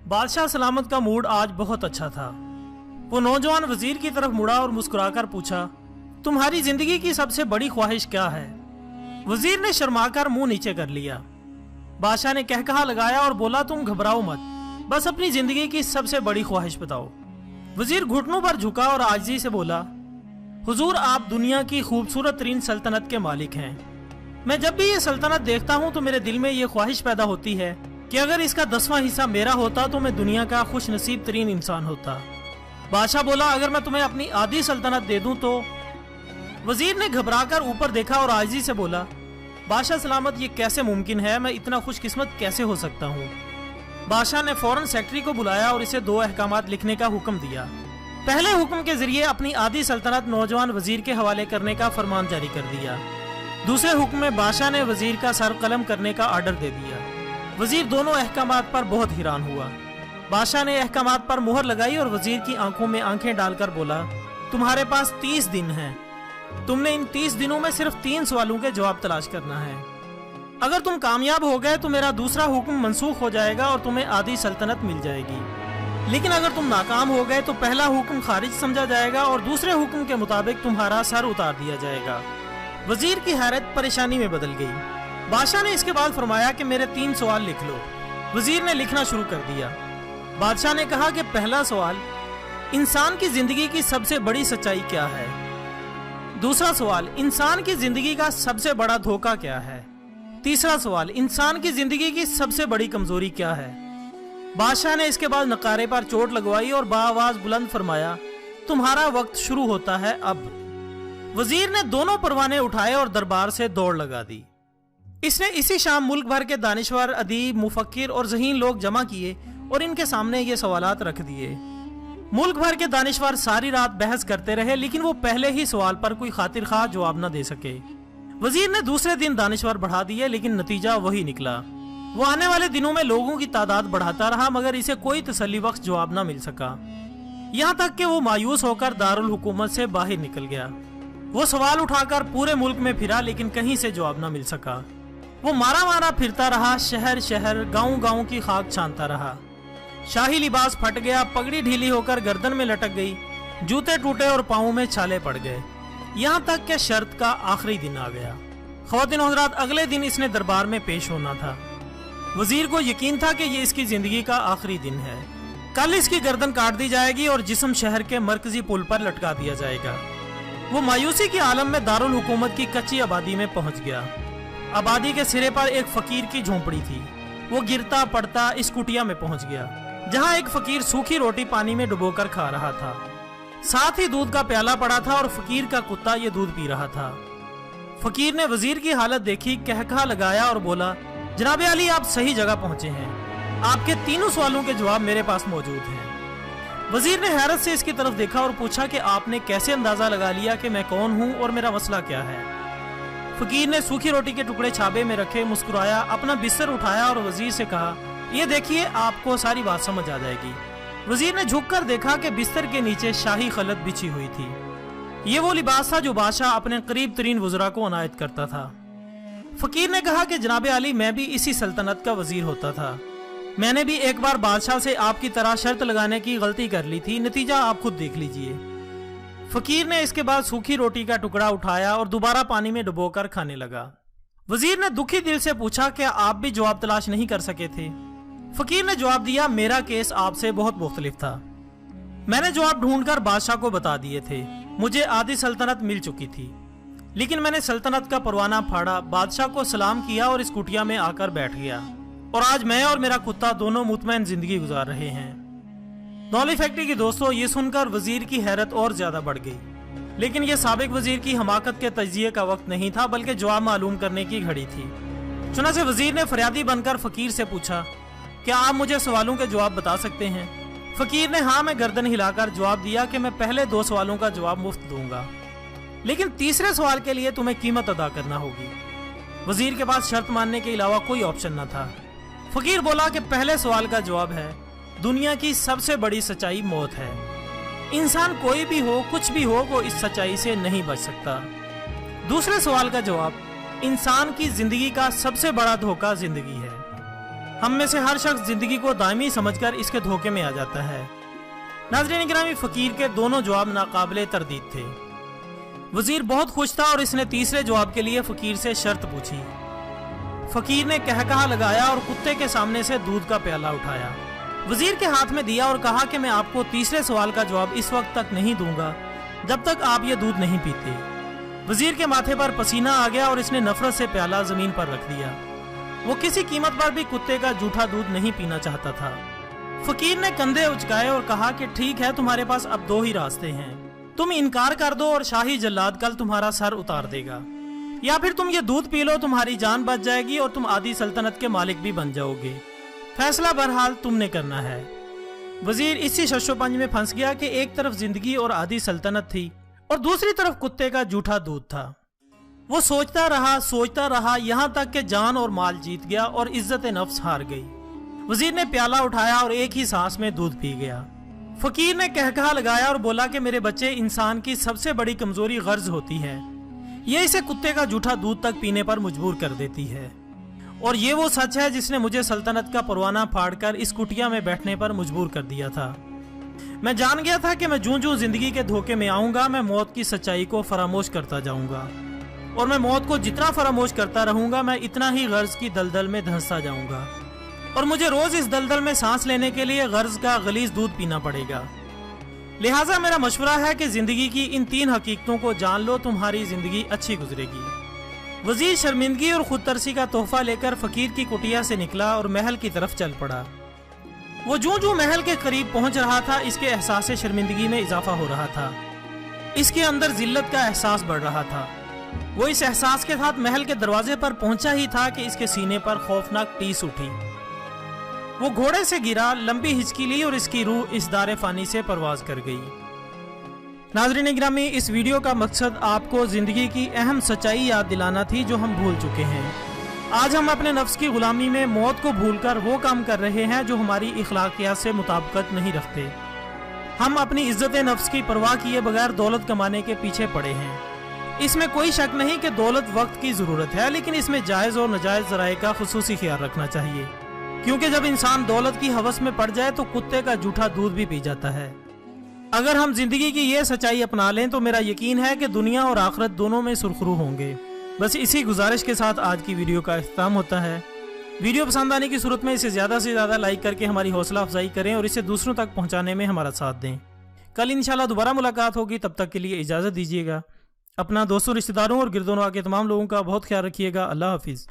बादशाह सलामत का मूड आज बहुत अच्छा था। वो नौजवान वजीर की तरफ मुड़ा और मुस्कुराकर पूछा, तुम्हारी जिंदगी की सबसे बड़ी ख्वाहिश क्या है? वजीर ने शर्माकर मुंह नीचे कर लिया। बादशाह ने कहकहा लगाया और बोला, तुम घबराओ मत, बस अपनी जिंदगी की सबसे बड़ी ख्वाहिश बताओ। वजीर घुटनों पर झुका और आजिज़ी से बोला, हुजूर आप दुनिया की खूबसूरत तरीन सल्तनत के मालिक हैं। मैं जब भी ये सल्तनत देखता हूँ तो मेरे दिल में ये ख्वाहिश पैदा होती है कि अगर इसका 10वां हिस्सा मेरा होता तो मैं दुनिया का खुश नसीब तरीन इंसान होता। बादशाह बोला, अगर मैं तुम्हें अपनी आधी सल्तनत दे दूं तो? वजीर ने घबराकर ऊपर देखा और आजिज़ी से बोला, बादशाह सलामत ये कैसे मुमकिन है? मैं इतना खुशकिस्मत कैसे हो सकता हूँ? बादशाह ने फौरन सेक्रेटरी को बुलाया और इसे 2 अहकामात लिखने का हुक्म दिया। पहले हुक्म के जरिए अपनी आधी सल्तनत नौजवान वजीर के हवाले करने का फरमान जारी कर दिया। दूसरे हुक्म में बादशाह ने वजीर का सर कलम करने का आर्डर दे दिया। वजीर दोनों अहकामात पर बहुत हैरान हुआ। बादशाह ने अहकामात पर मुहर लगाई और वजीर की आंखों में आंखें डालकर बोला, तुम्हारे पास 30 दिन हैं। तुमने इन 30 दिनों में सिर्फ 3 सवालों के जवाब तलाश करना है। अगर तुम कामयाब हो गए तो मेरा दूसरा हुक्म मनसूख हो जाएगा और तुम्हें आधी सल्तनत मिल जाएगी। लेकिन अगर तुम नाकाम हो गए तो पहला हुक्म खारिज समझा जाएगा और दूसरे हुक्म के मुताबिक तुम्हारा सर उतार दिया जाएगा। वजीर की हैरत परेशानी में बदल गई। बादशाह ने इसके बाद फरमाया कि मेरे 3 सवाल लिख लो। वजीर ने लिखना शुरू कर दिया। बादशाह ने कहा कि पहला सवाल, इंसान की जिंदगी की सबसे बड़ी सच्चाई क्या है? दूसरा सवाल, इंसान की जिंदगी का सबसे बड़ा धोखा क्या है? तीसरा सवाल, इंसान की जिंदगी की सबसे बड़ी कमजोरी क्या है? बादशाह ने इसके बाद नकारे पर चोट लगवाई और बाआवाज बुलंद फरमाया, तुम्हारा वक्त शुरू होता है अब। वजीर ने दोनों परवाने उठाए और दरबार से दौड़ लगा दी। इसने इसी शाम मुल्क भर के दानिशवर, अदीब, मुफक्किर और ज़हीन लोग जमा किए और इनके सामने ये सवालात रख दिए। मुल्क भर के दानिशवर सारी रात बहस करते रहे, लेकिन वो पहले ही सवाल पर कोई खातिर खा जवाब न दे सके। वजीर ने दूसरे दिन दानिशवर बढ़ा दिए, लेकिन नतीजा वही निकला। वो आने वाले दिनों में लोगों की तादाद बढ़ाता रहा, मगर इसे कोई तसल्ली बख्श जवाब न मिल सका। यहाँ तक कि वो मायूस होकर दारुल हुकूमत से बाहर निकल गया। वो सवाल उठाकर पूरे मुल्क में फिरा, लेकिन कहीं से जवाब न मिल सका। वो मारा मारा फिरता रहा, शहर शहर, गांव गांव की खाक छानता रहा। शाही लिबास फट गया, पगड़ी ढीली होकर गर्दन में लटक गई, जूते टूटे और पाँव में छाले पड़ गए। यहाँ तक कि शर्त का आखिरी दिन आ गया। ख्वातीन और हज़रात, अगले दिन इसने दरबार में पेश होना था। वजीर को यकीन था कि ये इसकी जिंदगी का आखिरी दिन है। कल इसकी गर्दन काट दी जाएगी और जिस्म शहर के मरकजी पुल पर लटका दिया जाएगा। वो मायूसी के आलम में दारुल हुकूमत की कच्ची आबादी में पहुंच गया। आबादी के सिरे पर एक फकीर की झोंपड़ी थी। वो गिरता पड़ता इस कुटिया में पहुंच गया, जहां एक फकीर सूखी रोटी पानी में डुबोकर खा रहा था। साथ ही दूध का प्याला पड़ा था और फकीर का कुत्ता ये दूध पी रहा था। फकीर ने वजीर की हालत देखी, कहकहा लगाया और बोला, जनाब अली, आप सही जगह पहुंचे हैं। आपके 3 सवालों के जवाब मेरे पास मौजूद हैं। वजीर ने हैरत से इसकी तरफ देखा और पूछा कि आपने कैसे अंदाजा लगा लिया कि मैं कौन हूं और मेरा मसला क्या है? फकीर ने सूखी रोटी के टुकड़े छाबे में रखे, मुस्कुराया, अपना बिस्तर उठाया और वजीर से कहा, ये देखिए, आपको सारी बात समझ आ जाएगी। वजीर ने झुककर देखा कि बिस्तर के नीचे शाही खलत बिछी हुई थी। ये वो लिबास था जो बादशाह अपने करीब तरीन वज़रा को अनायत करता था। फकीर ने कहा कि जनाब अली, मैं भी इसी सल्तनत का वजीर होता था। मैंने भी एक बार बादशाह से आपकी तरह शर्त लगाने की गलती कर ली थी। नतीजा आप खुद देख लीजिए। फकीर ने इसके बाद सूखी रोटी का टुकड़ा उठाया और दोबारा पानी में डुबोकर खाने लगा। वजीर ने दुखी दिल से पूछा, क्या आप भी जवाब तलाश नहीं कर सके थे? फकीर ने जवाब दिया, मेरा केस आपसे बहुत मुख्तलिफ था। मैंने जवाब ढूंढकर बादशाह को बता दिए थे। मुझे आधी सल्तनत मिल चुकी थी, लेकिन मैंने सल्तनत का परवाना फाड़ा, बादशाह को सलाम किया और इस कुटिया में आकर बैठ गया। और आज मैं और मेरा कुत्ता दोनों मुतमईन जिंदगी गुजार रहे हैं। नॉली फैक्ट्री के दोस्तों, ये सुनकर वजीर की हैरत और ज्यादा बढ़ गई। लेकिन यह साबिक वजीर की हमाकत के तजिए का वक्त नहीं था, बल्कि जवाब मालूम करने की घड़ी थी। चुनांचे वजीर ने फरियादी बनकर फकीर से पूछा, क्या आप मुझे सवालों के जवाब बता सकते हैं? फकीर ने हाँ में गर्दन हिलाकर जवाब दिया कि मैं पहले 2 सवालों का जवाब मुफ्त दूंगा, लेकिन तीसरे सवाल के लिए तुम्हें कीमत अदा करना होगी। वजीर के पास शर्त मानने के अलावा कोई ऑप्शन न था। फकीर बोला कि पहले सवाल का जवाब है, दुनिया की सबसे बड़ी सच्चाई मौत है। इंसान कोई भी हो, कुछ भी हो, वो इस सच्चाई से नहीं बच सकता। दूसरे सवाल का जवाब, इंसान की जिंदगी का सबसे बड़ा धोखा जिंदगी है। हम में से हर शख्स जिंदगी को दायमी समझकर इसके धोखे में आ जाता है। नाज़रीन गिरामी, फकीर के दोनों जवाब नाकाबिले तरदीद थे। वजीर बहुत खुश था और इसने तीसरे जवाब के लिए फकीर से शर्त पूछी। फकीर ने कहकहा लगाया और कुत्ते के सामने से दूध का प्याला उठाया, वजीर के हाथ में दिया और कहा कि मैं आपको तीसरे सवाल का जवाब इस वक्त तक नहीं दूंगा जब तक आप ये दूध नहीं पीते। वजीर के माथे पर पसीना आ गया और इसने नफरत से प्याला जमीन पर रख दिया। वो किसी कीमत पर भी कुत्ते का जूठा दूध नहीं पीना चाहता था। फकीर ने कंधे उचकाए और कहा कि ठीक है, तुम्हारे पास अब दो ही रास्ते हैं, तुम इनकार कर दो और शाही जल्लाद कल तुम्हारा सर उतार देगा, या फिर तुम ये दूध पी लो, तुम्हारी जान बच जाएगी और तुम आधी सल्तनत के मालिक भी बन जाओगे। फैसला बहरहाल तुमने करना है। वजीर इसी शशोपंज में फंस गया कि एक तरफ जिंदगी और आधी सल्तनत थी और दूसरी तरफ कुत्ते का जूठा दूध था। वो सोचता रहा यहाँ तक कि जान और माल जीत गया और इज्जत नफ्स हार गई। वजीर ने प्याला उठाया और एक ही सांस में दूध पी गया। फकीर ने कहकहा लगाया और बोला कि मेरे बच्चे, इंसान की सबसे बड़ी कमजोरी गर्ज होती है, ये इसे कुत्ते का जूठा दूध तक पीने पर मजबूर कर देती है। और ये वो सच है जिसने मुझे सल्तनत का परवाना फाड़कर इस कुटिया में बैठने पर मजबूर कर दिया था। मैं जान गया था कि मैं जूं जूं जिंदगी के धोखे में आऊंगा, मैं मौत की सच्चाई को फरामोश करता जाऊंगा, और मैं मौत को जितना फरामोश करता रहूंगा, मैं इतना ही गर्ज की दलदल में धंसता जाऊंगा, और मुझे रोज इस दलदल में सांस लेने के लिए गर्ज का गलीज दूध पीना पड़ेगा। लिहाजा मेरा मशवरा है कि जिंदगी की इन तीन हकीकतों को जान लो, तुम्हारी जिंदगी अच्छी गुजरेगी। वजीर शर्मिंदगी और खुदतरसी का तोहफा लेकर फकीर की कुटिया से निकला और महल की तरफ चल पड़ा। वो जूं जूं महल के करीब पहुंच रहा था, इसके एहसास शर्मिंदगी में इजाफा हो रहा था। इसके अंदर जिल्लत का एहसास बढ़ रहा था। वो इस एहसास के साथ महल के दरवाजे पर पहुंचा ही था कि इसके सीने पर खौफनाक टीस उठी। वो घोड़े से गिरा, लंबी हिचकी ली और इसकी रूह इस दारे फानी से परवाज कर गई। नाज़रीन गिरामी, इस वीडियो का मकसद आपको जिंदगी की अहम सच्चाई याद दिलाना थी जो हम भूल चुके हैं। आज हम अपने नफ्स की गुलामी में मौत को भूलकर वो काम कर रहे हैं जो हमारी इखलाकियात से मुताबिकत नहीं रखते। हम अपनी इज्जत नफ्स की परवाह किए बगैर दौलत कमाने के पीछे पड़े हैं। इसमें कोई शक नहीं कि दौलत वक्त की ज़रूरत है, लेकिन इसमें जायज़ और नाजायज़ ज़राए का खुसूसी ख्याल रखना चाहिए, क्योंकि जब इंसान दौलत की हवस में पड़ जाए तो कुत्ते का जूठा दूध भी पी जाता है। अगर हम जिंदगी की ये सच्चाई अपना लें तो मेरा यकीन है कि दुनिया और आखिरत दोनों में सुरखरू होंगे। बस इसी गुजारिश के साथ आज की वीडियो का इख्तिताम होता है। वीडियो पसंद आने की सूरत में इसे ज़्यादा से ज़्यादा लाइक करके हमारी हौसला अफजाई करें और इसे दूसरों तक पहुँचाने में हमारा साथ दें। कल इंशाल्लाह दोबारा मुलाकात होगी, तब तक के लिए इजाज़त दीजिएगा। अपना दोस्तों, रिश्तेदारों और गिरदोनवा के तमाम लोगों का बहुत ख्याल रखिएगा। अल्लाह हाफिज़।